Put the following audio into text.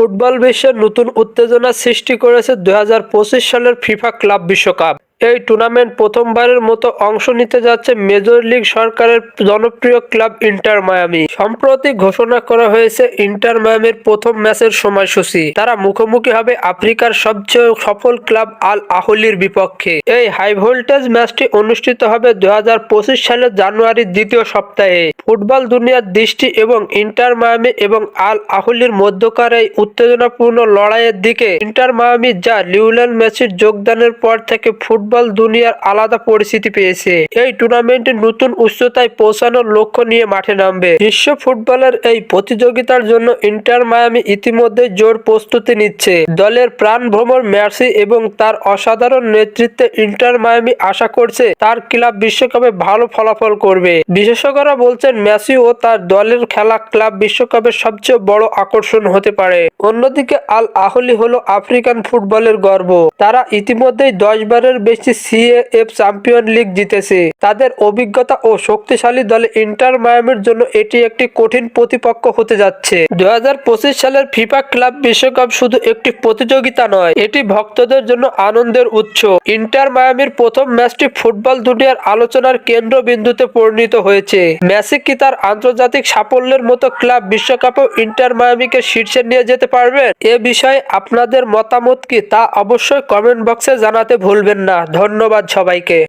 Football বিশ্বে নতুন উত্তেজনা সৃষ্টি করেছে 2025 সালের ফিফা ক্লাব বিশ্বকাপ। এই টুর্নামেন্ট প্রথমবারের মতো অংশ নিতে যাচ্ছে মেজর লিগ সরকারের জনপ্রিয় ক্লাব ইন্টার মায়ামি। সম্প্রতি ঘোষণা করা হয়েছে ইন্টার মায়ামির প্রথম ম্যাচের সময়সূচি। তারা মুখোমুখি হবে আফ্রিকার সবচেয়ে সফল ক্লাব আল আহলির বিপক্ষে। এই হাই ভোল্টেজ ম্যাচটি অনুষ্ঠিত হবে 2025 সালের জানুয়ারির দ্বিতীয় সপ্তাহে। ফুটবল দুনিয়ার দৃষ্টি এবং ইন্টার মায়ামি এবং আল আহলির মধ্যকার এই উত্তেজনাপূর্ণ লড়াইয়ের দিকে। ইন্টার মায়ামি যা লিওনেল মেসির যোগদানের পর থেকে ফুটবল দুনিয়ার আলাদা পরিচিতি পেয়েছে, এই টুর্নামেন্টে নতুন উচ্চতায় পৌঁছানোর লক্ষ্য নিয়ে মাঠে নামবে। বিশ্ব ফুটবলের এই প্রতিযোগিতার জন্য ইন্টার মায়ামি ইতিমধ্যে জোর প্রস্তুতি নিচ্ছে। দলের প্রাণভ্রমর মেসি এবং তার অসাধারণ নেতৃত্বে ইন্টার মায়ামি আশা করছে তার ক্লাব বিশ্বকাপে ভালো ফলাফল করবে। বিশেষজ্ঞরা বলছেন মেসি ও তার দলের খেলা ক্লাব বিশ্বকাপের সবচেয়ে বড় আকর্ষণ হতে পারে। অন্যদিকে আল আহলি হলো আফ্রিকান ফুটবলের গর্ব। তারা ইতিমধ্যেই 10 বারের বেশি সিএএফ চ্যাম্পিয়ন লিগ জিতেছে। তাদের অভিজ্ঞতা ও শক্তিশালী দলে ইন্টার মায়ামির জন্য এটি একটি কঠিন প্রতিপক্ষ হতে যাচ্ছে। 2025 সালের ফিফা ক্লাব বিশ্বকাপ শুধু একটি প্রতিযোগিতা নয়, এটি ভক্তদের জন্য আনন্দের উৎস। ইন্টার মায়ামির প্রথম ম্যাচটি ফুটবল দুনিয়ার আলোচনার কেন্দ্রবিন্দুতে পরিণত হয়েছে। মেসি কি তার আন্তর্জাতিক সাফল্যের মতো ক্লাব বিশ্বকাপেও ইন্টার মায়ামিকে শীর্ষে নিয়ে যেতে পারবেন? এ বিষয়ে আপনাদের মতামত কি তা অবশ্যই কমেন্ট বক্সে জানাতে ভুলবেন না। ধন্যবাদ সবাইকে।